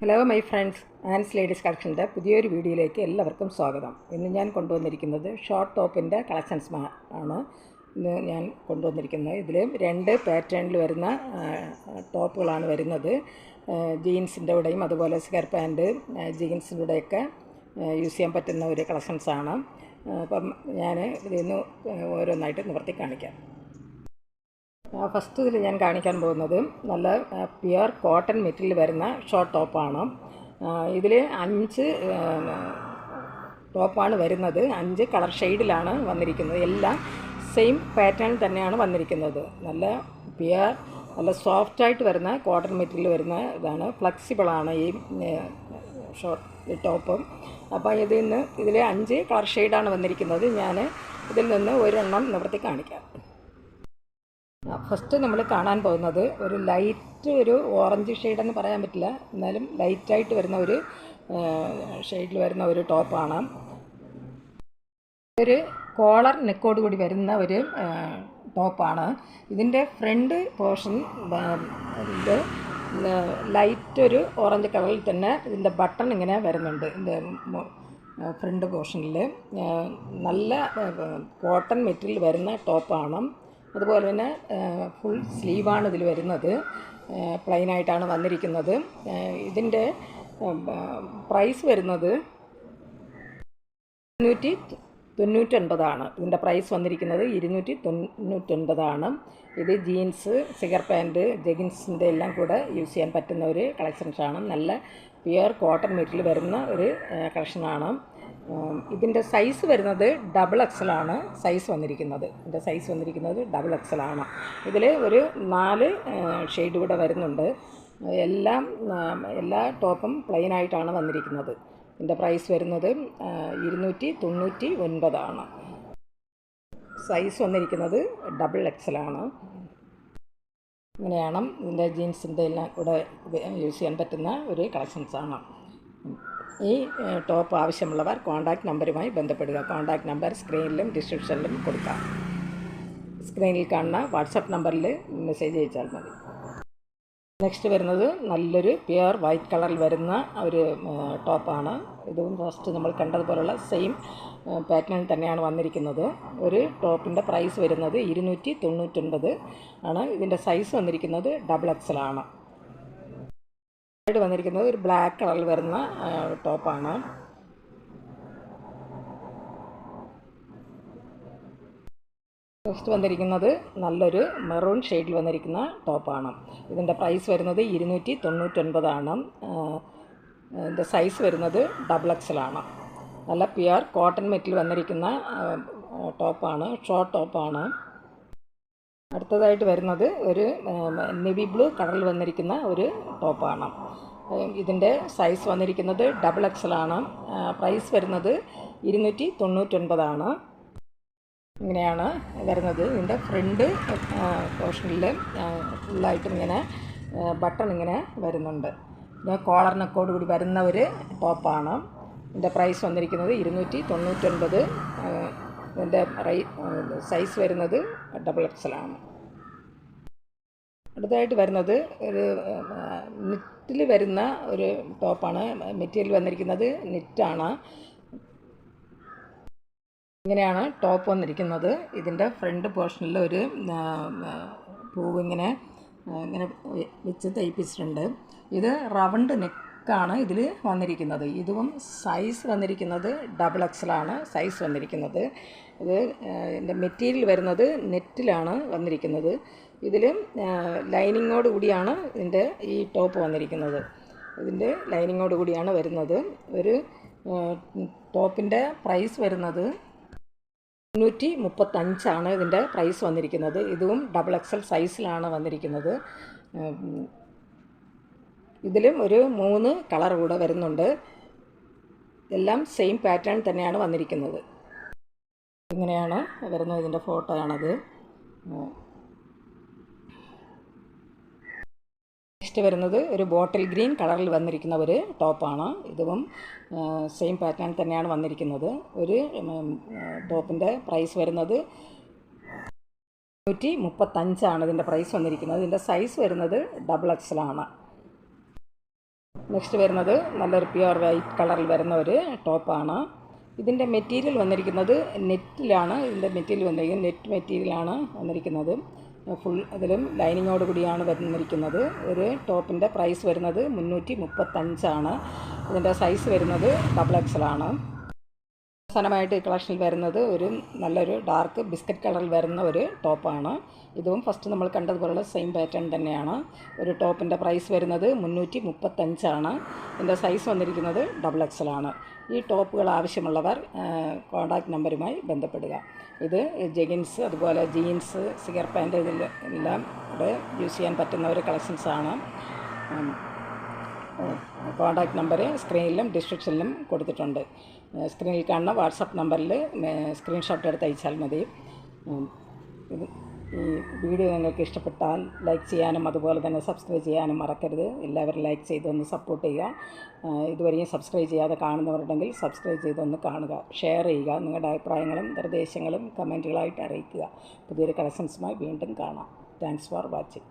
Hello my friends, Ans ladies കളക്ഷൻ്റെ പുതിയൊരു വീഡിയോയിലേക്ക് എല്ലാവർക്കും സ്വാഗതം. ഇന്ന് ഞാൻ കൊണ്ടുവന്നിരിക്കുന്നത് ഷോർട്ട് ടോപ്പിൻ്റെ കളക്ഷൻസ് ആണ് ഇന്ന് ഞാൻ കൊണ്ടുവന്നിരിക്കുന്നത്. ഇതിൽ രണ്ട് പാറ്റേണിൽ വരുന്ന ടോപ്പുകളാണ് വരുന്നത്. ജീൻസിൻ്റെ കൂടെയും അതുപോലെ സ്കർ പാൻറ്റ് ജീൻസിൻ്റെ കൂടെയൊക്കെ യൂസ് ചെയ്യാൻ പറ്റുന്ന ഒരു കളക്ഷൻസാണ്. അപ്പം ഞാൻ ഇതിന്ന് ഓരോന്നായിട്ട് നിവർത്തി കാണിക്കാം. ഫസ്റ്റ് ഇതിൽ ഞാൻ കാണിക്കാൻ പോകുന്നത് നല്ല പ്യുവർ കോട്ടൺ മെറ്റീരിയൽ വരുന്ന ഷോർട്ട് ടോപ്പാണ്. ഇതിൽ 5 ടോപ്പാണ് വരുന്നത്. 5 കളർ ഷെയ്ഡിലാണ് വന്നിരിക്കുന്നത്. എല്ലാം സെയിം പാറ്റേൺ തന്നെയാണ് വന്നിരിക്കുന്നത്. നല്ല പ്യുവർ നല്ല സോഫ്റ്റായിട്ട് വരുന്ന കോട്ടൺ മെറ്റീരിയൽ വരുന്ന ഇതാണ്. ഫ്ലെക്സിബിളാണ് ഈ ഷോർട്ട് ടോപ്പും. അപ്പോൾ ഇതിൽ 5 കളർ ഷെയ്ഡാണ് വന്നിരിക്കുന്നത്. ഞാൻ ഇതിൽ നിന്ന് ഒരെണ്ണം നിവർത്തി കാണിക്കാം. ഫസ്റ്റ് നമ്മൾ കാണാൻ പോകുന്നത് ഒരു ഒരു ഓറഞ്ച് ഷെയ്ഡെന്ന് പറയാൻ പറ്റില്ല, എന്നാലും ലൈറ്റായിട്ട് വരുന്ന ഒരു ഷെയ്ഡിൽ വരുന്ന ഒരു ടോപ്പാണ്. ഒരു കോളർ നെക്കോട് കൂടി വരുന്ന ഒരു ടോപ്പാണ്. ഇതിൻ്റെ ഫ്രണ്ട് പോർഷൻ ഇത് ലൈറ്റ് ഒരു ഓറഞ്ച് കളറിൽ തന്നെ ഇതിൻ്റെ ബട്ടൺ ഇങ്ങനെ വരുന്നുണ്ട്. ഇതിൻ്റെ ഫ്രണ്ട് പോർഷനിൽ നല്ല കോട്ടൺ മെറ്റീരിയൽ വരുന്ന ടോപ്പാണ്. അതുപോലെ തന്നെ ഫുൾ സ്ലീവാണ് ഇതിൽ വരുന്നത്. പ്ലെയിനായിട്ടാണ് വന്നിരിക്കുന്നത്. ഇതിൻ്റെ പ്രൈസ് വരുന്നത് 299. ഇതിൻ്റെ പ്രൈസ് വന്നിരിക്കുന്നത് 299. ഇത് ജീൻസ്, സിഗർ പാൻറ്റ്, ജഗിൻസിൻ്റെ എല്ലാം കൂടെ യൂസ് ചെയ്യാൻ പറ്റുന്ന ഒരു കളക്ഷൻസാണ്. നല്ല പ്യുവർ കോട്ടൺ മെറ്റീരിയൽ വരുന്ന ഒരു കളക്ഷനാണ്. ഇതിൻ്റെ സൈസ് വരുന്നത് XXL ആണ് സൈസ് വന്നിരിക്കുന്നത്. ഇതിൻ്റെ സൈസ് വന്നിരിക്കുന്നത് XXL ആണ്. ഇതിൽ ഒരു 4 ഷെയ്ഡ് കൂടെ വരുന്നുണ്ട്. എല്ലാ ടോപ്പും പ്ലെയിനായിട്ടാണ് വന്നിരിക്കുന്നത്. ഇതിൻ്റെ പ്രൈസ് വരുന്നത് 299 ആണ്. സൈസ് വന്നിരിക്കുന്നത് XXL ആണ്. ഇങ്ങനെയാണ് ഇതിൻ്റെ ജീൻസിൻ്റെ എല്ലാം കൂടെ യൂസ് ചെയ്യാൻ പറ്റുന്ന ഒരു കളക്ഷൻസാണ്. ഈ ടോപ്പ് ആവശ്യമുള്ളവർ കോൺടാക്റ്റ് നമ്പറുമായി ബന്ധപ്പെടുക. കോൺടാക്റ്റ് നമ്പർ സ്ക്രീനിലും ഡിസ്ക്രിപ്ഷനിലും കൊടുക്കാം. സ്ക്രീനിൽ കാണുന്ന വാട്സപ്പ് നമ്പറിൽ മെസ്സേജ് അയച്ചാൽ മതി. നെക്സ്റ്റ് വരുന്നത് നല്ലൊരു പ്യുവർ വൈറ്റ് കളറിൽ വരുന്ന ഒരു ടോപ്പാണ്. ഇതും ഫസ്റ്റ് നമ്മൾ കണ്ടതുപോലുള്ള സെയിം പാറ്റേൺ തന്നെയാണ് വന്നിരിക്കുന്നത്. ഒരു ടോപ്പിൻ്റെ പ്രൈസ് വരുന്നത് 299 ആണ്. ഇതിൻ്റെ സൈസ് വന്നിരിക്കുന്നത് XXL ആണ്. വന്നിരിക്കുന്നത് ഒരു ബ്ലാക്ക് കളറിൽ വരുന്ന ടോപ്പാണ്. നെക്സ്റ്റ് വന്നിരിക്കുന്നത് നല്ലൊരു മെറൂൺ ഷെയ്ഡിൽ വന്നിരിക്കുന്ന ടോപ്പാണ്. ഇതിൻ്റെ പ്രൈസ് വരുന്നത് 299 ആണ്. ഇതിൻ്റെ സൈസ് വരുന്നത് XXL ആണ്. നല്ല പ്യുവർ കോട്ടൺ മെറ്റീരിയൽ വന്നിരിക്കുന്ന ടോപ്പാണ്, ഷോർട്ട് ടോപ്പാണ്. അടുത്തതായിട്ട് വരുന്നത് ഒരു നേവി ബ്ലൂ കളറിൽ വന്നിരിക്കുന്ന ഒരു ടോപ്പാണ്. ഇതിൻ്റെ സൈസ് വന്നിരിക്കുന്നത് XXL ആണ്. പ്രൈസ് വരുന്നത് 299 ആണ്. ഇങ്ങനെയാണ് വരുന്നത്. ഇതിൻ്റെ ഫ്രണ്ട് പോർഷനിൽ ഫുള്ളായിട്ടും ഇങ്ങനെ ബട്ടൺ ഇങ്ങനെ വരുന്നുണ്ട്. പിന്നെ കോളർ നെക്കോട് കൂടി വരുന്ന ഒരു ടോപ്പാണ്. ഇതിൻ്റെ പ്രൈസ് വന്നിരിക്കുന്നത് 299. ഇതിൻ്റെ സൈസ് വരുന്നത് XXL ആണ്. അടുത്തതായിട്ട് വരുന്നത് ഒരു നെറ്റിൽ വരുന്ന ഒരു ടോപ്പാണ്. മെറ്റീരിയൽ വന്നിരിക്കുന്നത് നെറ്റാണ്. ഇങ്ങനെയാണ് ടോപ്പ് വന്നിരിക്കുന്നത്. ഇതിൻ്റെ ഫ്രണ്ട് പോർഷനിൽ ഒരു പൂവ് ഇങ്ങനെ വെച്ച് തയ്പ്പിച്ചിട്ടുണ്ട്. ഇത് റൗണ്ട് നെക്കാണ് ഇതിൽ വന്നിരിക്കുന്നത്. ഇതും സൈസ് വന്നിരിക്കുന്നത് XXL ആണ് സൈസ് വന്നിരിക്കുന്നത്. ഇതിൻ്റെ മെറ്റീരിയൽ വരുന്നത് നെറ്റിലാണ് വന്നിരിക്കുന്നത്. ഇതിൽ ലൈനിങ്ങോട് കൂടിയാണ് ഇതിൻ്റെ ഈ ടോപ്പ് വന്നിരിക്കുന്നത്. ഇതിൻ്റെ ലൈനിങ്ങോട് കൂടിയാണ് വരുന്നത്. ഒരു ടോപ്പിൻ്റെ പ്രൈസ് വരുന്നത് 335 ആണ് ഇതിൻ്റെ പ്രൈസ് വന്നിരിക്കുന്നത്. ഇതും XXL സൈസിലാണ് വന്നിരിക്കുന്നത്. ഇതിലും ഒരു 3 കളർ കൂടെ വരുന്നുണ്ട്. എല്ലാം സെയിം പാറ്റേൺ തന്നെയാണ് വന്നിരിക്കുന്നത്. ഇങ്ങനെയാണ് വരുന്നത്. ഇതിൻ്റെ ഫോട്ടോ ആണത്. നെക്സ്റ്റ് വരുന്നത് ഒരു ബോട്ടിൽ ഗ്രീൻ കളറിൽ വന്നിരിക്കുന്ന ഒരു ടോപ്പാണ്. ഇതും സെയിം പാറ്റേൺ തന്നെയാണ് വന്നിരിക്കുന്നത്. ഒരു ടോപ്പിൻ്റെ പ്രൈസ് വരുന്നത് 135 ആണ് ഇതിൻ്റെ പ്രൈസ് വന്നിരിക്കുന്നത്. ഇതിൻ്റെ സൈസ് വരുന്നത് XXL ആണ്. നെക്സ്റ്റ് വരുന്നത് നല്ലൊരു പ്യുവർ വൈറ്റ് കളറിൽ വരുന്ന ഒരു ടോപ്പാണ്. ഇതിൻ്റെ മെറ്റീരിയൽ വന്നിരിക്കുന്നത് നെറ്റിലാണ്. ഇതിൻ്റെ മെറ്റീരിയൽ വന്നിരിക്കുന്നത് നെറ്റ് മെറ്റീരിയലാണ് വന്നിരിക്കുന്നത്. ഫുൾ ഇതിലും ലൈനിങ്ങോട് കൂടിയാണ് വന്നിരിക്കുന്നത്. ഒരു ടോപ്പിൻ്റെ പ്രൈസ് വരുന്നത് 335 ഇതിൻ്റെ സൈസ് വരുന്നത് XXL ആണ്. അവസാനമായിട്ട് കളക്ഷനിൽ വരുന്നത് ഒരു നല്ലൊരു ഡാർക്ക് ബിസ്ക്കറ്റ് കളറിൽ വരുന്ന ഒരു ടോപ്പാണ്. ഇതും ഫസ്റ്റ് നമ്മൾ കണ്ടതുപോലുള്ള സെയിം പാറ്റേൺ തന്നെയാണ്. ഒരു ടോപ്പിൻ്റെ പ്രൈസ് വരുന്നത് 335 ഇതിൻ്റെ സൈസ് വന്നിരിക്കുന്നത് XXL ആണ്. ഈ ടോപ്പുകൾ ആവശ്യമുള്ളവർ കോൺടാക്റ്റ് നമ്പറുമായി ബന്ധപ്പെടുക. ഇത് ജഗിൻസ്, അതുപോലെ ജീൻസ്, സിഗർ പാൻറ്റ് ഇതിലെല്ലാം ഇവിടെ യൂസ് ചെയ്യാൻ പറ്റുന്ന ഒരു കളക്ഷൻസാണ്. കോൺടാക്റ്റ് നമ്പർ സ്ക്രീനിലും ഡിസ്ക്രിപ്ഷനിലും കൊടുത്തിട്ടുണ്ട്. സ്ക്രീനിൽ കാണുന്ന വാട്സപ്പ് നമ്പറിൽ സ്ക്രീൻഷോട്ട് എടുത്ത് അയച്ചാൽ മതി. ഈ വീഡിയോ നിങ്ങൾക്ക് ഇഷ്ടപ്പെട്ടാൽ ലൈക്ക് ചെയ്യാനും അതുപോലെ തന്നെ സബ്സ്ക്രൈബ് ചെയ്യാനും മറക്കരുത്. എല്ലാവരും ലൈക്ക് ചെയ്തൊന്ന് സപ്പോർട്ട് ചെയ്യുക. ഇതുവരെയും സബ്സ്ക്രൈബ് ചെയ്യാതെ കാണുന്നവരുണ്ടെങ്കിൽ സബ്സ്ക്രൈബ് ചെയ്തൊന്ന് കാണുക, ഷെയർ ചെയ്യുക. നിങ്ങളുടെ അഭിപ്രായങ്ങളും നിർദ്ദേശങ്ങളും കമൻറ്റുകളായിട്ട് അറിയിക്കുക. പുതിയൊരു കളക്ഷൻസുമായി വീണ്ടും കാണാം. Thanks for watching.